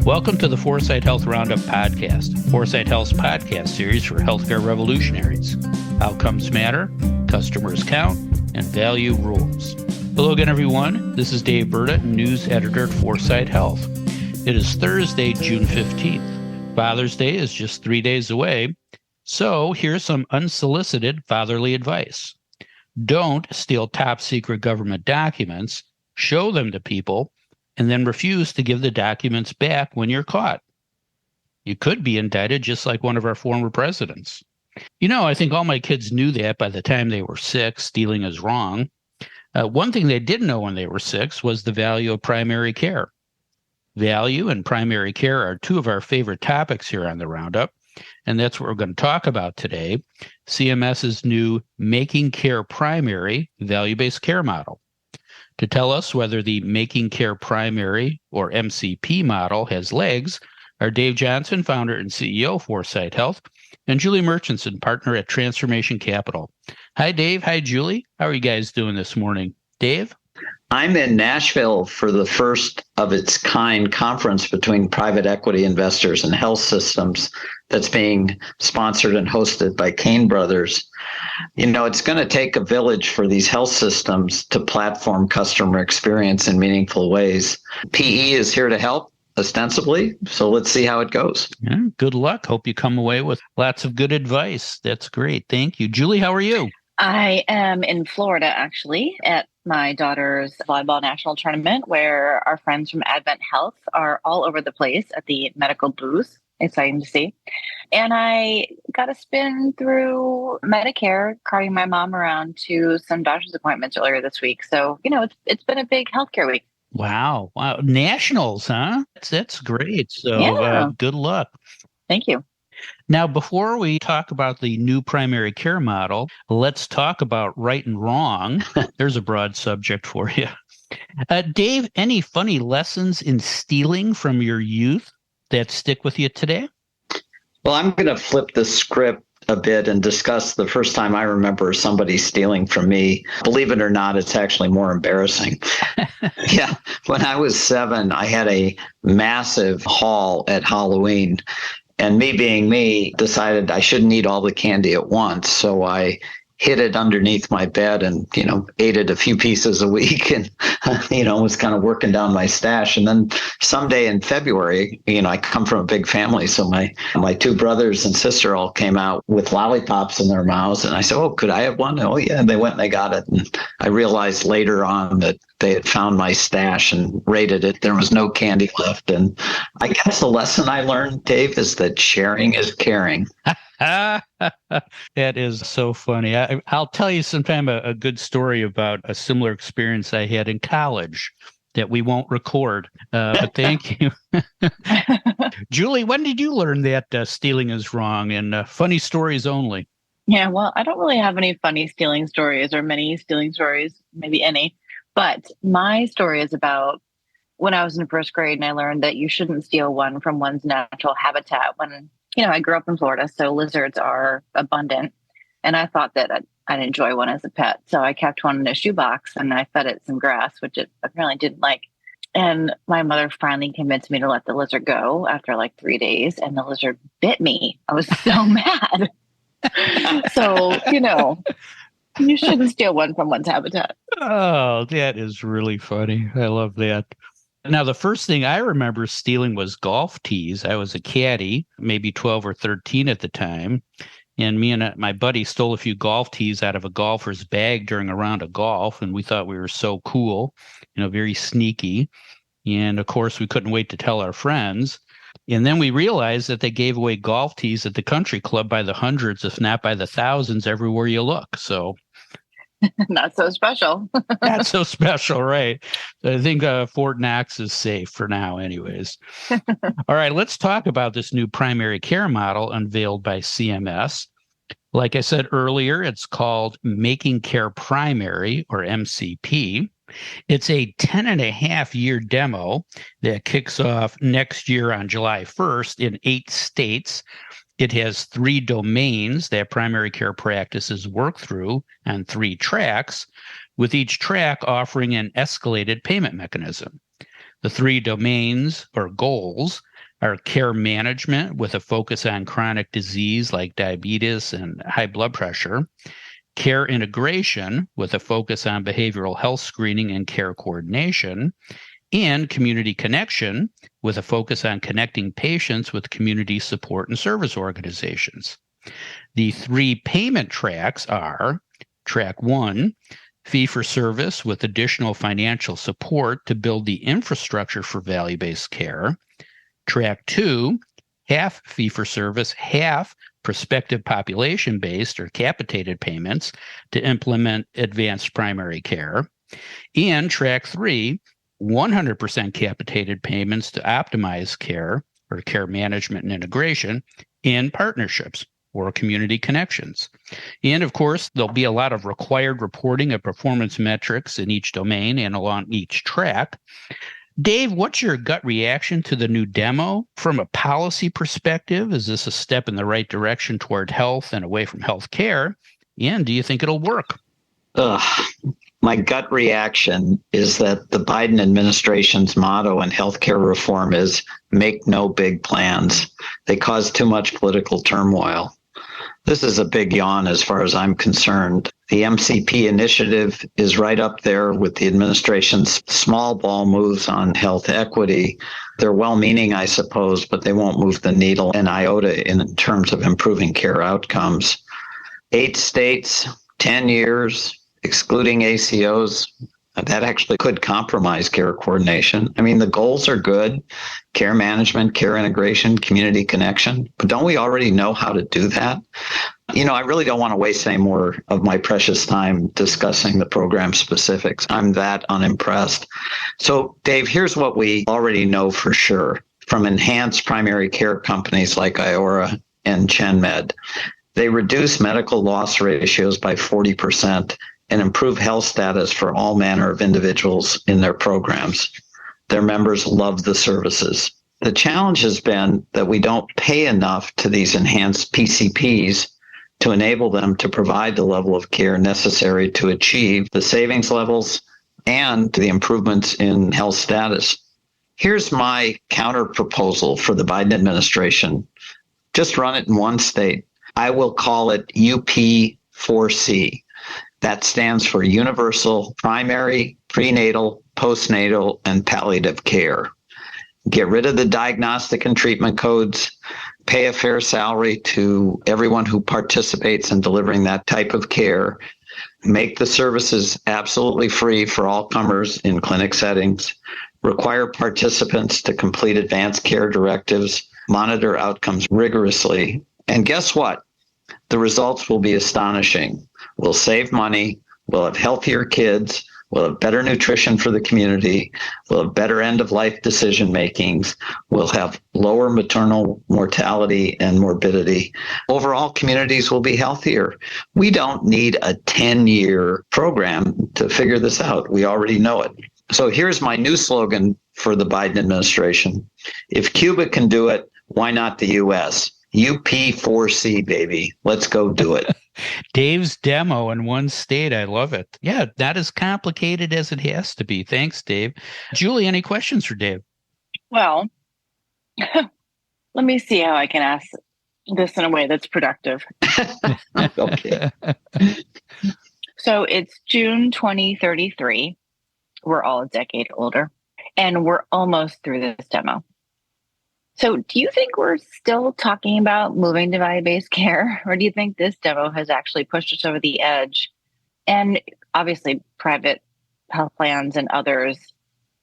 Welcome to the 4sight Health Roundup podcast, 4sight Health's podcast series for healthcare revolutionaries. Outcomes matter, customers count, and value rules. Hello again, everyone. This is Dave Burda, news editor at 4sight Health. It is Thursday, June 15th. Father's Day is just 3 days away, so here's some unsolicited fatherly advice. Don't steal top-secret government documents, show them to people, and then refuse to give the documents back when you're caught. You could be indicted just like one of our former presidents. I think all my kids knew that by the time they were 6, stealing is wrong. One thing they didn't know when they were 6 was the value of primary care. Value and primary care are two of our favorite topics here on the Roundup, and that's what we're going to talk about today, CMS's new Making Care Primary value-based care model. To tell us whether the Making Care Primary, or MCP model, has legs are Dave Johnson, founder and CEO of 4sight Health, and Julie Murchison, partner at Transformation Capital. Hi, Dave. Hi, Julie. How are you guys doing this morning? Dave? I'm in Nashville for the first of its kind conference between private equity investors and health systems that's being sponsored and hosted by Cain Brothers. It's going to take a village for these health systems to platform customer experience in meaningful ways. PE is here to help, ostensibly, so let's see how it goes. Yeah, good luck. Hope you come away with lots of good advice. That's great. Thank you. Julie, how are you? I am in Florida, actually, at my daughter's volleyball national tournament, where our friends from Advent Health are all over the place at the medical booth. Exciting to see. And I got a spin through Medicare, carting my mom around to some doctor's appointments earlier this week. So, it's been a big healthcare week. Wow. Nationals, huh? That's great. So Yeah. Good luck. Thank you. Now, before we talk about the new primary care model, let's talk about right and wrong. There's a broad subject for you. Dave, any funny lessons in stealing from your youth that stick with you today? Well, I'm going to flip the script a bit and discuss the first time I remember somebody stealing from me. Believe it or not, it's actually more embarrassing. Yeah. When I was 7, I had a massive haul at Halloween. And me being me, decided I shouldn't eat all the candy at once. So I hid it underneath my bed and, ate it a few pieces a week and, was kind of working down my stash. And then someday in February, I come from a big family. So my 2 brothers and sister all came out with lollipops in their mouths. And I said, oh, could I have one? Oh, yeah. And they went and they got it. And I realized later on that they had found my stash and raided it. There was no candy left. And I guess the lesson I learned, Dave, is that sharing is caring. That is so funny. I'll tell you sometime a good story about a similar experience I had in college that we won't record. But thank you. Julie, when did you learn that stealing is wrong and funny stories only? Yeah, well, I don't really have any funny stealing stories or many stealing stories, maybe any. But my story is about when I was in first grade and I learned that you shouldn't steal one from one's natural habitat. When, I grew up in Florida, so lizards are abundant. And I thought that I'd enjoy one as a pet. So I kept one in a shoebox and I fed it some grass, which it apparently didn't like. And my mother finally convinced me to let the lizard go after like 3 days. And the lizard bit me. I was so mad. So, you shouldn't steal one from one's habitat. Oh, that is really funny. I love that. Now, the first thing I remember stealing was golf tees. I was a caddy, maybe 12 or 13 at the time. And me and my buddy stole a few golf tees out of a golfer's bag during a round of golf. And we thought we were so cool, very sneaky. And of course, we couldn't wait to tell our friends. And then we realized that they gave away golf tees at the country club by the hundreds, if not by the thousands, everywhere you look. So not so special. Not so special, right? I think Fort Knox is safe for now anyways. All right, let's talk about this new primary care model unveiled by CMS. Like I said earlier, it's called Making Care Primary, or MCP. It's a 10.5-year demo that kicks off next year on July 1st in 8 states. It has 3 domains that primary care practices work through on 3 tracks, with each track offering an escalated payment mechanism. The 3 domains or goals are care management with a focus on chronic disease like diabetes and high blood pressure, care integration with a focus on behavioral health screening and care coordination, and community connection with a focus on connecting patients with community support and service organizations. The 3 payment tracks are track 1, fee-for-service with additional financial support to build the infrastructure for value-based care. Track 2, half fee-for-service, half prospective population-based or capitated payments to implement advanced primary care. And track 3, 100% capitated payments to optimize care or care management and integration in partnerships or community connections. And of course, there'll be a lot of required reporting of performance metrics in each domain and along each track. Dave, what's your gut reaction to the new demo from a policy perspective? Is this a step in the right direction toward health and away from health care? And do you think it'll work? My gut reaction is that the Biden administration's motto in healthcare reform is make no big plans. They cause too much political turmoil. This is a big yawn as far as I'm concerned. The MCP initiative is right up there with the administration's small ball moves on health equity. They're well-meaning, I suppose, but they won't move the needle an iota in terms of improving care outcomes. 8 states, 10 years, excluding ACOs, that actually could compromise care coordination. I mean, the goals are good: care management, care integration, community connection. But don't we already know how to do that? I really don't want to waste any more of my precious time discussing the program specifics. I'm that unimpressed. So, Dave, here's what we already know for sure from enhanced primary care companies like Iora and ChenMed. They reduce medical loss ratios by 40% and improve health status for all manner of individuals in their programs. Their members love the services. The challenge has been that we don't pay enough to these enhanced PCPs to enable them to provide the level of care necessary to achieve the savings levels and the improvements in health status. Here's my counter proposal for the Biden administration. Just run it in one state. I will call it UP4C. That stands for Universal Primary, Prenatal, Postnatal, and Palliative Care. Get rid of the diagnostic and treatment codes, pay a fair salary to everyone who participates in delivering that type of care, make the services absolutely free for all comers in clinic settings, require participants to complete advanced care directives, monitor outcomes rigorously, and guess what? The results will be astonishing. We'll save money, we'll have healthier kids, we'll have better nutrition for the community, we'll have better end-of-life decision makings, we'll have lower maternal mortality and morbidity. Overall, communities will be healthier. We don't need a 10-year program to figure this out. We already know it. So here's my new slogan for the Biden administration. If Cuba can do it, why not the U.S.? UP4C, baby. Let's go do it. Dave's demo in one state. I love it. Yeah, not as complicated as it has to be. Thanks, Dave. Julie, any questions for Dave? Well, let me see how I can ask this in a way that's productive. Okay. So it's June 2033. We're all a decade older, and we're almost through this demo. So do you think we're still talking about moving to value-based care, or do you think this demo has actually pushed us over the edge? And obviously private health plans and others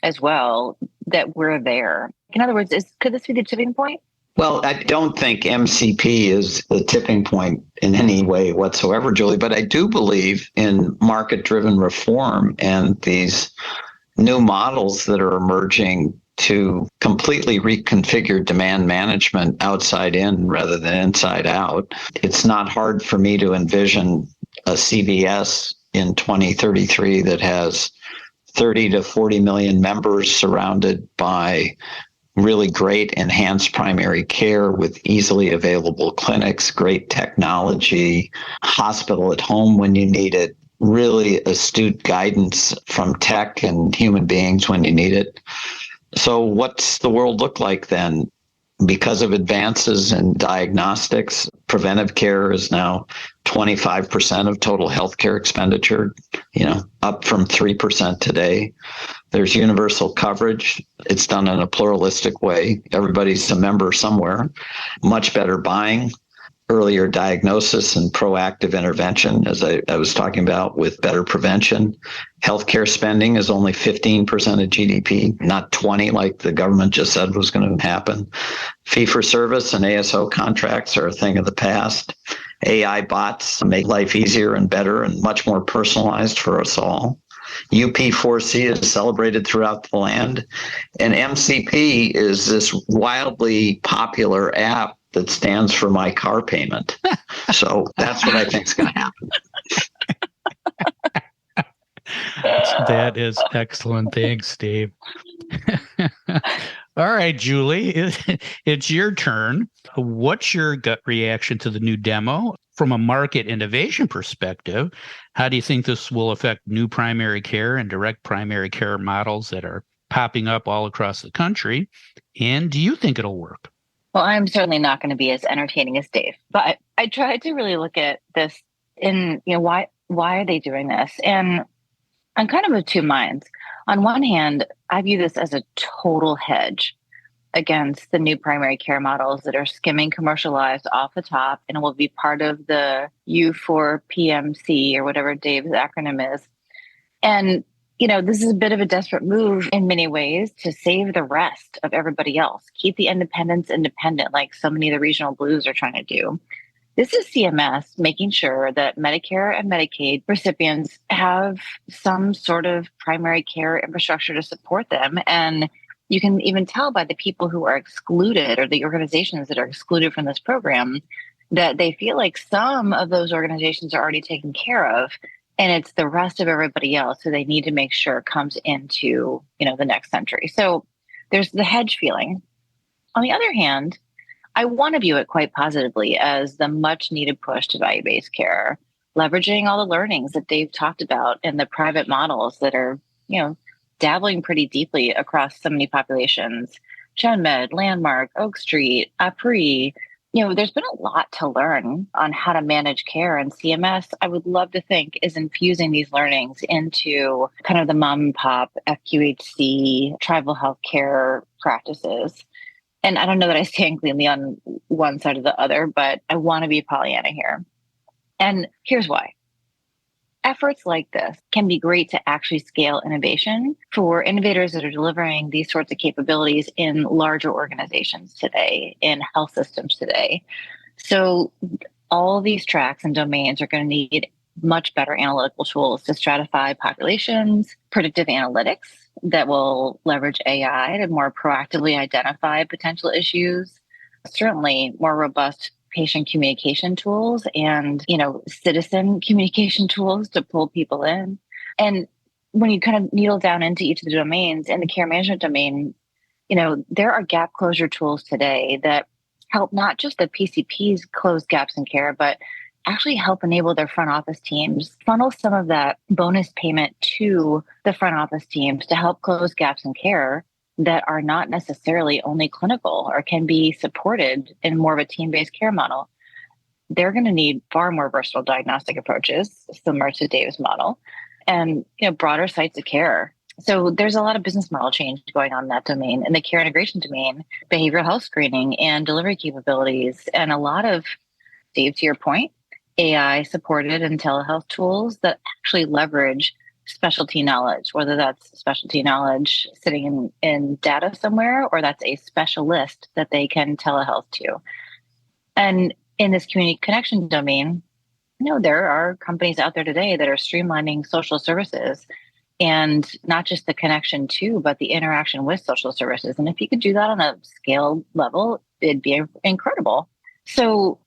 as well, that we're there. In other words, could this be the tipping point? Well, I don't think MCP is the tipping point in any way whatsoever, Julie, but I do believe in market-driven reform and these new models that are emerging to completely reconfigure demand management outside in rather than inside out. It's not hard for me to envision a CVS in 2033 that has 30 to 40 million members surrounded by really great enhanced primary care with easily available clinics, great technology, hospital at home when you need it, really astute guidance from tech and human beings when you need it. So what's the world look like then? because of advances in diagnostics, preventive care is now 25% of total healthcare expenditure, up from 3% today. There's universal coverage. It's done in a pluralistic way. Everybody's a member somewhere. Much better buying, earlier diagnosis and proactive intervention, as I was talking about, with better prevention. Healthcare spending is only 15% of GDP, not 20 like the government just said was going to happen. Fee-for-service and ASO contracts are a thing of the past. AI bots make life easier and better and much more personalized for us all. UP4C is celebrated throughout the land. And MCP is this wildly popular app that stands for my car payment. So that's what I think is going to happen. That is excellent. Thanks, Dave. All right, Julie, it's your turn. What's your gut reaction to the new demo? From a market innovation perspective, how do you think this will affect new primary care and direct primary care models that are popping up all across the country? And do you think it'll work? Well, I'm certainly not going to be as entertaining as Dave, but I tried to really look at this in, why are they doing this? And I'm kind of of two minds. On one hand, I view this as a total hedge against the new primary care models that are skimming commercialized off the top and will be part of the U4PMC or whatever Dave's acronym is. And this is a bit of a desperate move in many ways to save the rest of everybody else, keep the independents independent, like so many of the regional blues are trying to do. This is CMS making sure that Medicare and Medicaid recipients have some sort of primary care infrastructure to support them. And you can even tell by the people who are excluded or the organizations that are excluded from this program that they feel like some of those organizations are already taken care of. And it's the rest of everybody else who they need to make sure comes into, the next century. So there's the hedge feeling. On the other hand, I want to view it quite positively as the much needed push to value-based care, leveraging all the learnings that Dave talked about in the private models that are, dabbling pretty deeply across so many populations. GenMed, Landmark, Oak Street, APRI. There's been a lot to learn on how to manage care, and CMS, I would love to think, is infusing these learnings into kind of the mom and pop FQHC tribal healthcare practices. And I don't know that I stand cleanly on one side or the other, but I want to be Pollyanna here. And here's why. Efforts like this can be great to actually scale innovation for innovators that are delivering these sorts of capabilities in larger organizations today, in health systems today. So all of these tracks and domains are going to need much better analytical tools to stratify populations, predictive analytics that will leverage AI to more proactively identify potential issues, certainly more robust patient communication tools and, citizen communication tools to pull people in. And when you kind of needle down into each of the domains, in the care management domain, there are gap closure tools today that help not just the PCPs close gaps in care, but actually help enable their front office teams, funnel some of that bonus payment to the front office teams to help close gaps in care that are not necessarily only clinical or can be supported in more of a team-based care model. They're going to need far more versatile diagnostic approaches, similar to Dave's model, and broader sites of care. So there's a lot of business model change going on in that domain. In the care integration domain, behavioral health screening and delivery capabilities, and a lot of, Dave, to your point, AI-supported and telehealth tools that actually leverage specialty knowledge, whether that's specialty knowledge sitting in data somewhere, or that's a specialist that they can telehealth to. And in this community connection domain, there are companies out there today that are streamlining social services, and not just the connection to, but the interaction with social services. And if you could do that on a scale level, it'd be incredible. So,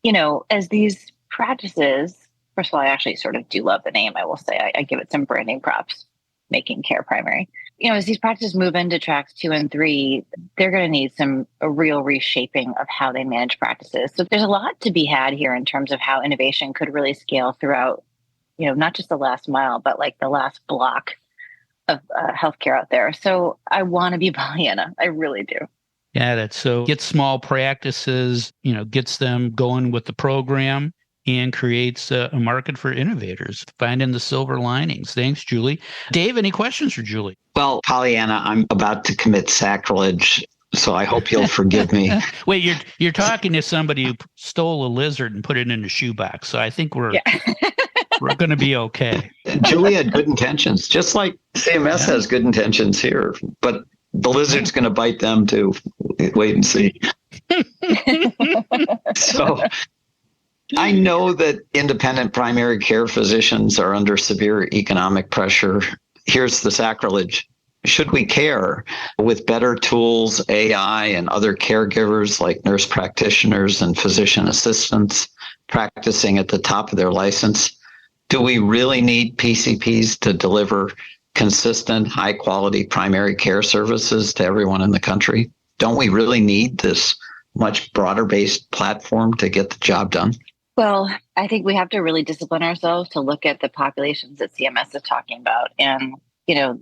as these practices, first of all, I actually sort of do love the name, I will say. I give it some branding props, making care primary. As these practices move into tracks 2 and 3, they're going to need a real reshaping of how they manage practices. So there's a lot to be had here in terms of how innovation could really scale throughout, not just the last mile, but like the last block of healthcare out there. So I want to be Pollyanna. I really do. Yeah, that's so gets small practices, gets them going with the program and creates a market for innovators, finding the silver linings. Thanks, Julie. Dave, any questions for Julie? Well, Pollyanna, I'm about to commit sacrilege, so I hope you'll forgive me. Wait, you're talking to somebody who stole a lizard and put it in a shoebox, so I think we're going to be okay. Julie had good intentions, just like CMS has good intentions here, but the lizard's going to bite them too. Wait and see. So I know that independent primary care physicians are under severe economic pressure. Here's the sacrilege. Should we care with better tools, AI, and other caregivers like nurse practitioners and physician assistants practicing at the top of their license? Do we really need PCPs to deliver consistent, high-quality primary care services to everyone in the country? Don't we really need this much broader-based platform to get the job done? Well, I think we have to really discipline ourselves to look at the populations that CMS is talking about. And,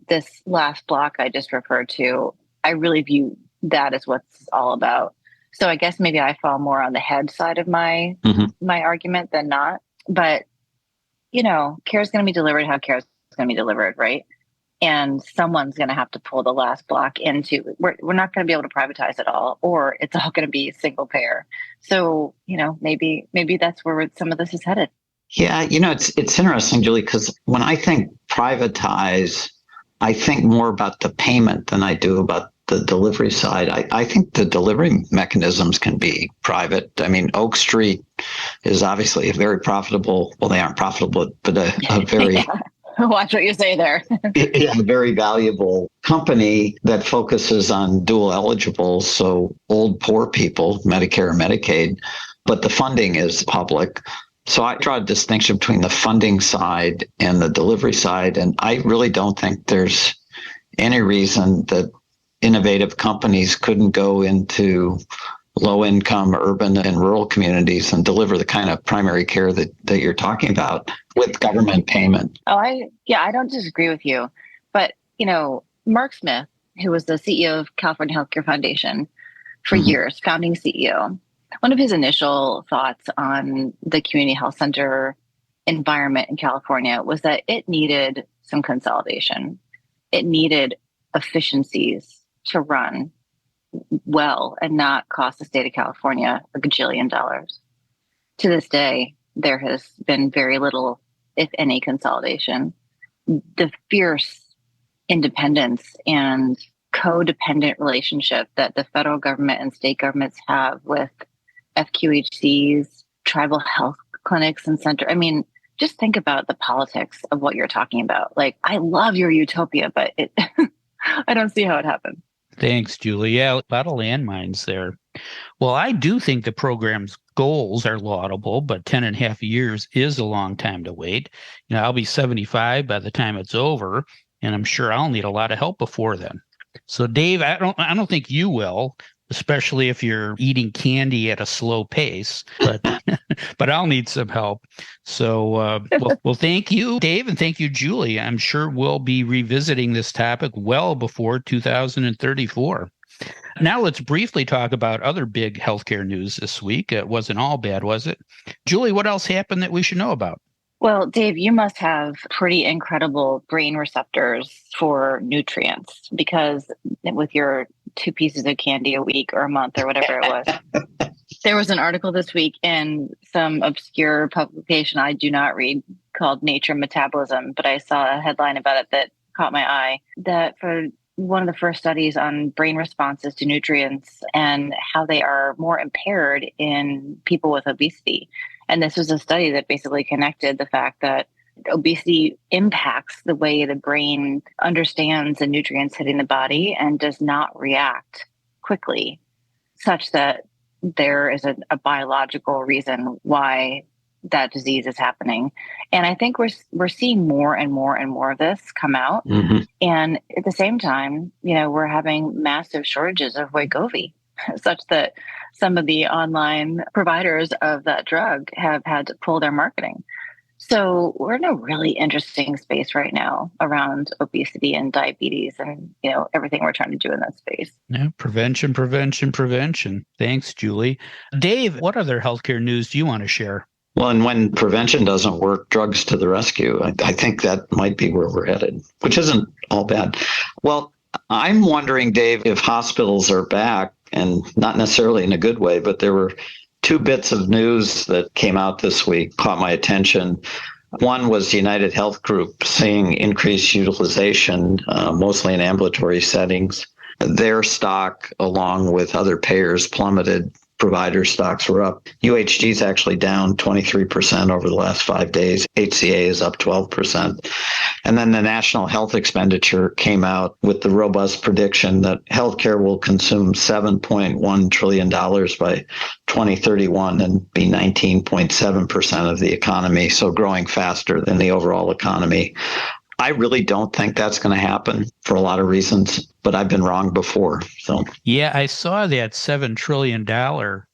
this last block I just referred to, I really view that as what's all about. So I guess maybe I fall more on the head side of my argument than not. But, care is going to be delivered how care is going to be delivered, right? And someone's going to have to pull the last block into, we're not going to be able to privatize it all, or it's all going to be single payer. So, maybe that's where some of this is headed. Yeah, it's interesting, Julie, because when I think privatize, I think more about the payment than I do about the delivery side. I think the delivery mechanisms can be private. I mean, Oak Street is obviously a very profitable, well, they aren't profitable, but a very... Yeah. Watch what you say there. A very valuable company that focuses on dual eligibles, so old poor people, Medicare and Medicaid, but the funding is public. So I draw a distinction between the funding side and the delivery side, and I really don't think there's any reason that innovative companies couldn't go into low-income urban and rural communities and deliver the kind of primary care that you're talking about with government payment. Oh, I don't disagree with you. But, Mark Smith, who was the CEO of California Healthcare Foundation for years, founding CEO, one of his initial thoughts on the community health center environment in California was that it needed some consolidation. It needed efficiencies to run well and not cost the state of California a gajillion dollars. To this day, there has been very little, if any, consolidation. The fierce independence and codependent relationship that the federal government and state governments have with FQHCs, tribal health clinics and center. I mean, just think about the politics of what you're talking about. Like, I love your utopia, but I don't see how it happened. Thanks, Julie. Yeah, a lot of landmines there. Well, I do think the program's goals are laudable, but 10 and a half years is a long time to wait. I'll be 75 by the time it's over, and I'm sure I'll need a lot of help before then. So, Dave, I don't think you will, especially if you're eating candy at a slow pace, but I'll need some help. So, well, thank you, Dave, and thank you, Julie. I'm sure we'll be revisiting this topic well before 2034. Now let's briefly talk about other big healthcare news this week. It wasn't all bad, was it? Julie, what else happened that we should know about? Well, Dave, you must have pretty incredible brain receptors for nutrients, because with your 2 pieces of candy a week or a month or whatever it was. There was an article this week in some obscure publication I do not read called Nature Metabolism, but I saw a headline about it that caught my eye, that for one of the first studies on brain responses to nutrients and how they are more impaired in people with obesity. And this was a study that basically connected the fact that obesity impacts the way the brain understands the nutrients hitting the body and does not react quickly, such that there is a biological reason why that disease is happening. And I think we're seeing more and more and more of this come out. Mm-hmm. And at the same time, we're having massive shortages of Wegovy, such that some of the online providers of that drug have had to pull their marketing. So we're in a really interesting space right now around obesity and diabetes and, everything we're trying to do in that space. Yeah, prevention. Thanks, Julie. Dave, what other healthcare news do you want to share? Well, and when prevention doesn't work, drugs to the rescue. I think that might be where we're headed, which isn't all bad. Well, I'm wondering, Dave, if hospitals are back, and not necessarily in a good way, but there were two bits of news that came out this week, caught my attention. One was United Health Group seeing increased utilization, mostly in ambulatory settings. Their stock, along with other payers, plummeted. Provider stocks were up. UHG is actually down 23% over the last 5 days. HCA is up 12%. And then the national health expenditure came out with the robust prediction that healthcare will consume $7.1 trillion by 2031 and be 19.7% of the economy, so growing faster than the overall economy. I really don't think that's going to happen for a lot of reasons, but I've been wrong before. So yeah, I saw that $7 trillion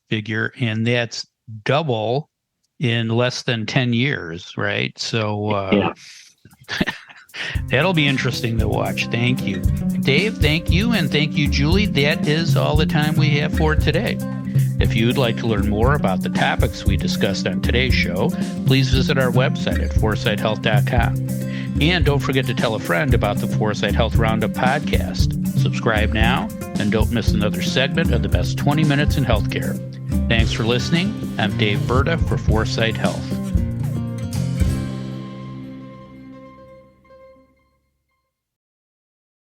figure, and that's double in less than 10 years, right? So yeah. That'll be interesting to watch. Thank you, Dave. Thank you. And thank you, Julie. That is all the time we have for today. If you'd like to learn more about the topics we discussed on today's show, please visit our website at 4sighthealth.com. And don't forget to tell a friend about the 4sight Health Roundup podcast. Subscribe now and don't miss another segment of the best 20 minutes in healthcare. Thanks for listening. I'm Dave Berta for 4sight Health.